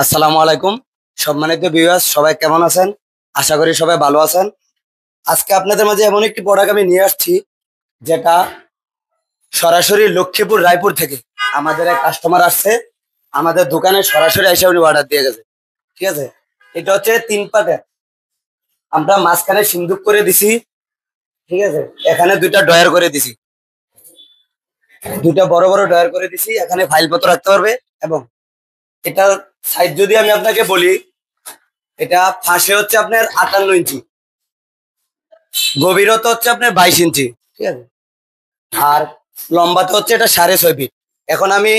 আসসালামু আলাইকুম। সম্মানিত ভিউয়ার্স, সবাই কেমন আছেন? আশা করি সবাই ভালো আছেন। আজকে আপনাদের মাঝে এমন একটি প্রোডাক্ট আমি নিয়ে আসছি, যেটা সরাসরি লক্ষ্মীপুর রায়পুর থেকে আমাদের এক কাস্টমার আসছে, আমাদের দোকানে সরাসরি এসে উনি অর্ডার দিয়ে গেছে। ঠিক আছে, এটা হচ্ছে 3 পার্টের। আমরা মাঝখানে সিন্দুক করে দিছি। ঠিক আছে, এখানে 2টা ডয়ার করে দিছি, 2টা বড় বড় ডয়ার করে দিছি। এখানে ফাইলপত্র রাখতে পারবে। এবং এটা সাইজ যদি আমি আপনাকে বলি, এটা ফাঁসে হচ্ছে আপনার 58 ইঞ্চি, গভীরতা হচ্ছে আপনার 22 ইঞ্চি। ঠিক আছে, আর লম্বাতে হচ্ছে এটা 6.5 ফিট। এখন আমি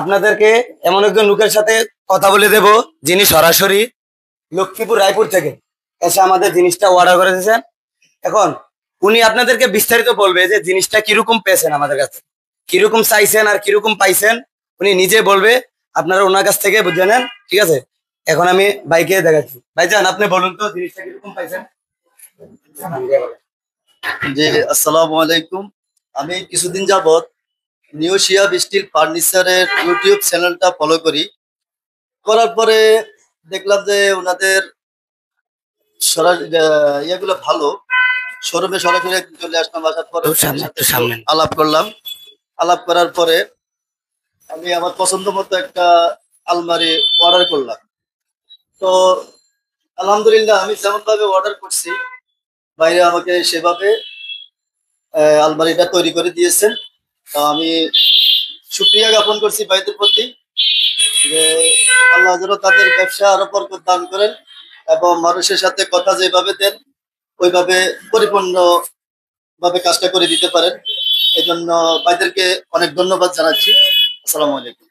আপনাদেরকে এমন একজন লোকের সাথে কথা বলে দেব, যিনি সরাসরি লক্ষ্মীপুর রায়পুর থেকে এসে আমাদের জিনিসটা অর্ডার করে দিয়েছেন। এখন উনি আপনাদেরকে বিস্তারিত বলবে যে জিনিসটা কিরকম পেয়েছেন, আমাদের কাছে কিরকম চাইছেন আর কিরকম পাইছেন উনি নিজে বলবে। আপনারা ওনার কাছ থেকে বুঝে নেন। ঠিক আছে, এখন আমি ভাইকে দেখাচ্ছি। ভাইজান, আপনি বলুন তো জিনিসটা কিরকম পাইছেন। জি, আসসালামু আলাইকুম। আমি কিছুদিন যাবত নিউ শিয়াব স্টিল ফার্নিচারের ইউটিউব চ্যানেলটা ফলো করার পরে দেখলাম যে ওনাদের ইয়েগুলো ভালো। শোরুমে সরাসরি চলে আসলাম, আসার পরে আলাপ করলাম। আলাপ করার পরে আমি আমার পছন্দ মতো একটা আলমারি অর্ডার করলাম। তো আলহামদুলিল্লাহ, আমি যেমন ভাবে অর্ডার করছি বাইরে আমাকে সেভাবে আলমারিটা তৈরি করে দিয়েছেন। তো আমি শুকরিয়া জ্ঞাপন করছি ভাইদের প্রতি, যে আল্লাহ যেন তাদের ব্যবসা আরো বরকত দান করেন এবং মানুষের সাথে কথা যেভাবে দেন ওইভাবে পরিপূর্ণ ভাবে কাজটা করে দিতে পারেন। এই জন্য ভাইদেরকে অনেক ধন্যবাদ জানাচ্ছি। আসসালামু আলাইকুম।